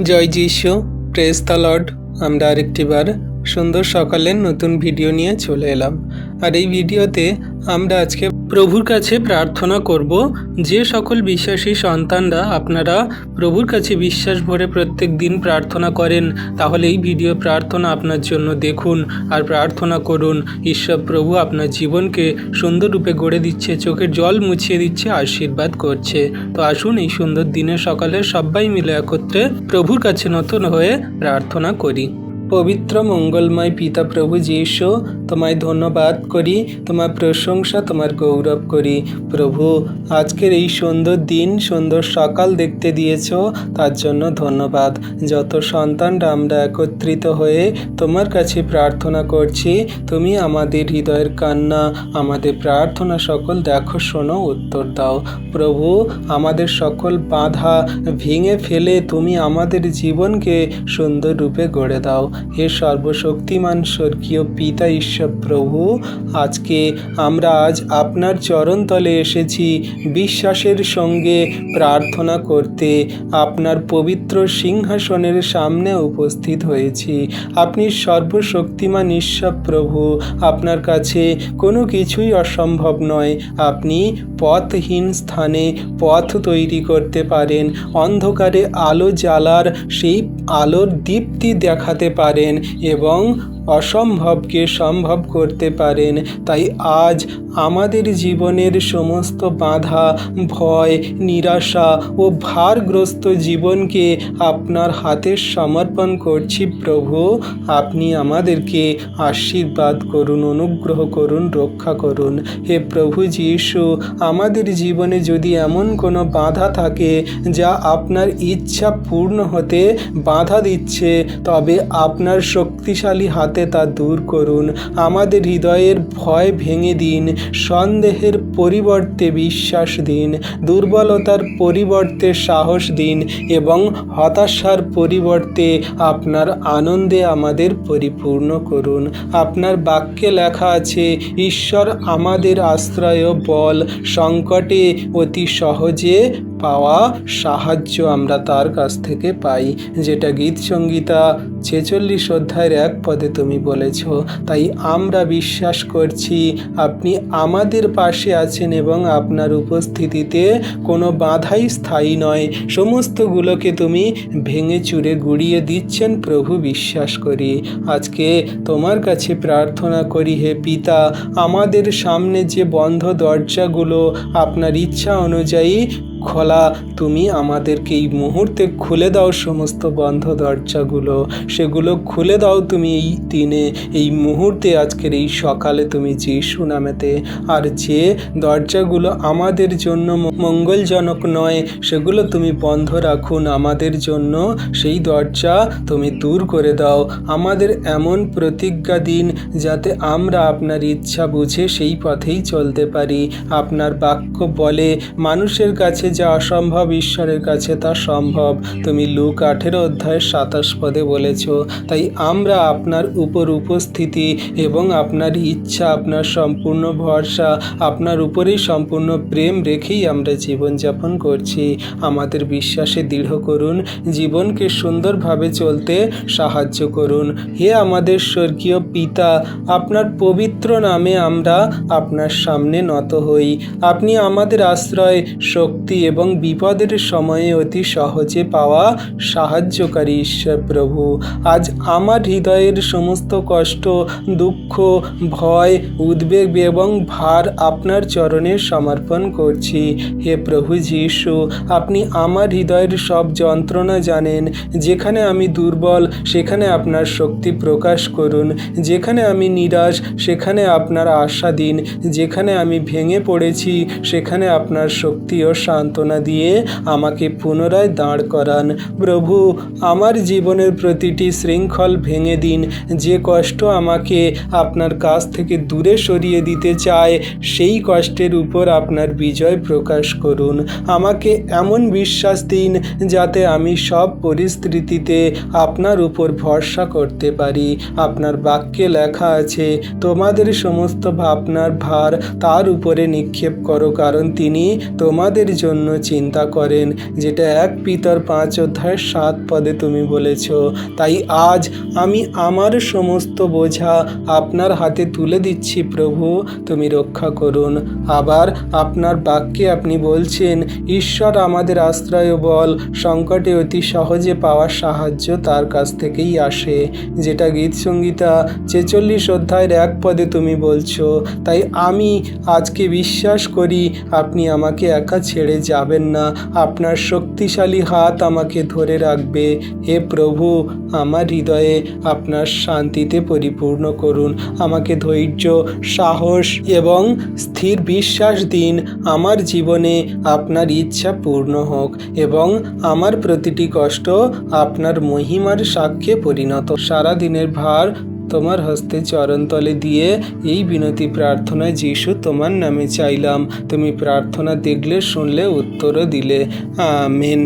জয় যিশু, praise the Lord. আমরা আরেকটিবার সুন্দর সকালের নতুন ভিডিও নিয়ে চলে এলাম। আর এই ভিডিওতে আমরা আজকে প্রভুর কাছে প্রার্থনা করব। যে সকল বিশ্বাসী সন্তানরা আপনারা প্রভুর কাছে বিশ্বাস ভরে প্রত্যেক দিন প্রার্থনা করেন, তাহলে এই ভিডিও প্রার্থনা আপনার জন্য দেখুন আর প্রার্থনা করুন। ঈশ্বর প্রভু আপনার জীবনকে সুন্দররূপে গড়ে দিচ্ছে, চোখের জল মুছিয়ে দিচ্ছে, আশীর্বাদ করছে। তো আসুন এই সুন্দর দিনের সকালে সবাই মিলে একত্রে প্রভুর কাছে নতুন হয়ে প্রার্থনা করি। পবিত্র মঙ্গলময় পিতা প্রভু যীশু, তোমায় ধন্যবাদ করি, তোমার প্রশংসা, তোমার গৌরব করি। প্রভু, আজকের এই সুন্দর দিন, সুন্দর সকাল দেখতে দিয়েছ, তার জন্য ধন্যবাদ। যত সন্তানরা আমরা একত্রিত হয়ে তোমার কাছে প্রার্থনা করছি, তুমি আমাদের হৃদয়ের কান্না, আমাদের প্রার্থনা সকল দেখো, শোনো, উত্তর দাও। প্রভু, আমাদের সকল বাধা ভেঙে ফেলে তুমি আমাদের জীবনকে সুন্দর রূপে গড়ে দাও। হে সর্বশক্তিমান স্বর্গীয় পিতা ঈশ্বর প্রভু, আজকে আমরা আপনার চরণতলে এসেছি বিশ্বাসের সঙ্গে প্রার্থনা করতে। আপনার পবিত্র সিংহাসনের সামনে উপস্থিত হয়েছি। আপনি সর্বশক্তিমান ঈশ্বর প্রভু, আপনার কাছে কোনো কিছুই অসম্ভব নয়। আপনি পথহীন স্থানে পথ তৈরি করতে পারেন, অন্ধকারে আলো জ্বালার সেই আলোর দীপ্তি দেখাতে পারেন এবং অসম্ভবকে সম্ভব করতে পারেন। তাই আজ আমাদের জীবনের সমস্ত বাধা, ভয়, নিরাশা ও ভারগ্রস্ত জীবনকে আপনার হাতে সমর্পণ করছি। প্রভু, আপনি আমাদেরকে আশীর্বাদ করুন, অনুগ্রহ করুন, রক্ষা করুন। হে প্রভু যীশু, আমাদের জীবনে যদি এমন কোনো বাধা থাকে যা আপনার ইচ্ছা পূর্ণ হতে বাধা দিচ্ছে, তবে আপনার শক্তিশালী হাতে তা দূর করুন। আমাদের হৃদয়ের ভয় ভেঙে দিন, সন্দেহের পরিবর্তে বিশ্বাস দিন, দুর্বলতার পরিবর্তে সাহস দিন এবং হতাশার পরিবর্তে আপনার আনন্দে আমাদের পরিপূর্ণ করুন। আপনার বাক্যে লেখা আছে, ঈশ্বর আমাদের আশ্রয় ও বল, সংকটে অতি সহজে পাওয়া সাহায্য আমরা তার কাছ থেকে পাই, যেটা গীত সংগীতা 46 অধ্যায়ের 1 পদে তুমি বলেছ। তাই আমরা বিশ্বাস করছি আপনি আমাদের পাশে আছেন এবং আপনার উপস্থিতিতে কোনো বাধাই স্থায়ী নয়, সমস্তগুলোকে তুমি ভেঙে চুরে গুড়িয়ে দিচ্ছেন। প্রভু, বিশ্বাস করি। আজকে তোমার কাছে প্রার্থনা করি, হে পিতা, আমাদের সামনে যে বন্ধ দরজাগুলো আপনার ইচ্ছা অনুযায়ী খোলা, তুমি আমাদেরকে এই মুহূর্তে খুলে দাও। সমস্ত বন্ধ দরজাগুলো সেগুলো খুলে দাও তুমি এই দিনে, এই মুহূর্তে, আজকের এই সকালে তুমি যীশু নামেতে। আর যে দরজাগুলো আমাদের জন্য মঙ্গলজনক নয়, সেগুলো তুমি বন্ধ রাখুন আমাদের জন্য, সেই দরজা তুমি দূর করে দাও। আমাদের এমন প্রতিজ্ঞা দিন যাতে আমরা আপনার ইচ্ছা বুঝে সেই পথেই চলতে পারি। আপনার বাক্য বলে, মানুষের কাছে যা অসম্ভব ঈশ্বরের কাছে তা সম্ভব। তুমি লুক 18 অধ্যায় 27 পদে বলেছ। তাই আমরা আপনার উপর উপস্থিতি এবং আপনার ইচ্ছা, আপনার সম্পূর্ণ ভরসা, আপনার উপরেই সম্পূর্ণ প্রেম রেখেই আমরা জীবনযাপন করছি। আমাদের বিশ্বাসে দৃঢ় করুন, জীবনকে সুন্দরভাবে চলতে সাহায্য করুন। হে আমাদের স্বর্গীয় পিতা, আপনার পবিত্র নামে আমরা আপনার সামনে নত হই। আপনি আমাদের আশ্রয়, শক্তি এবং বিপদের সময়ে অতি সহজে পাওয়া সাহায্যকারী ঈশ্বর প্রভু। আজ আমার হৃদয়ের সমস্ত কষ্ট, দুঃখ, ভয়, উদ্বেগ এবং ভার আপনার চরণে সমর্পণ করছি। হে প্রভু যীশু, আপনি আমার হৃদয়ের সব যন্ত্রণা জানেন। যেখানে আমি দুর্বল, সেখানে আপনার শক্তি প্রকাশ করুন। যেখানে আমি নিরাশ, সেখানে আপনার আশা দিন। যেখানে আমি ভেঙে পড়েছি, সেখানে আপনার শক্তি ও সান্ত্বনা দিয়ে আমাকে পুনরায় দাঁড় করান। প্রভু, আমার জীবনের প্রতিটি শৃঙ্খল ভেঙে দিন। যে কষ্ট আমাকে আপনার কাছ থেকে দূরে সরিয়ে দিতে চায়, সেই কষ্টের উপর আপনার বিজয় প্রকাশ করুন। আমাকে এমন বিশ্বাস দিন যাতে আমি সব পরিস্থিতিতে আপনার উপর ভরসা করতে পারি। আপনার বাক্যে লেখা আছে, তোমাদের সমস্ত ভাবনার ভার তার উপরে নিক্ষেপ করো, কারণ তিনি তোমাদের জন্য জন্য চিন্তা করেন, যেটা 1 পিতর 5 অধ্যায়ের 7 পদে তুমি বলেছ। তাই আজ আমি আমার সমস্ত বোঝা আপনার হাতে তুলে দিচ্ছি প্রভু, তুমি রক্ষা করুন। আবার আপনার বাক্যে আপনি বলছেন, ঈশ্বর আমাদের আশ্রয় ও বল, সংকটে অতি সহজে পাওয়ার সাহায্য তার কাছ থেকেই আসে, যেটা গীতসংহিতা 46 অধ্যায়ের 1 পদে তুমি বলছো। তাই আমি আজকে বিশ্বাস করি আপনি আমাকে একা ছেড়ে যাবেন না, আপনার শক্তিশালী হাত আমাকে ধরে রাখবে। হে প্রভু, আমার হৃদয়ে আপনার শান্তিতে পরিপূর্ণ করুন, আমাকে ধৈর্য, সাহস এবং স্থির বিশ্বাস দিন। আমার জীবনে আপনার ইচ্ছা পূর্ণ হোক এবং আমার প্রতিটি কষ্ট আপনার মহিমার সাক্ষ্যে পরিণত। সারা দিনের ভার তোমার হস্তে চরণতলে দিয়ে এই বিনতি প্রার্থনায় যিশু তোমার নামে চাইলাম। তুমি প্রার্থনা দেখলে, শুনলে, উত্তরও দিলে। আমেন।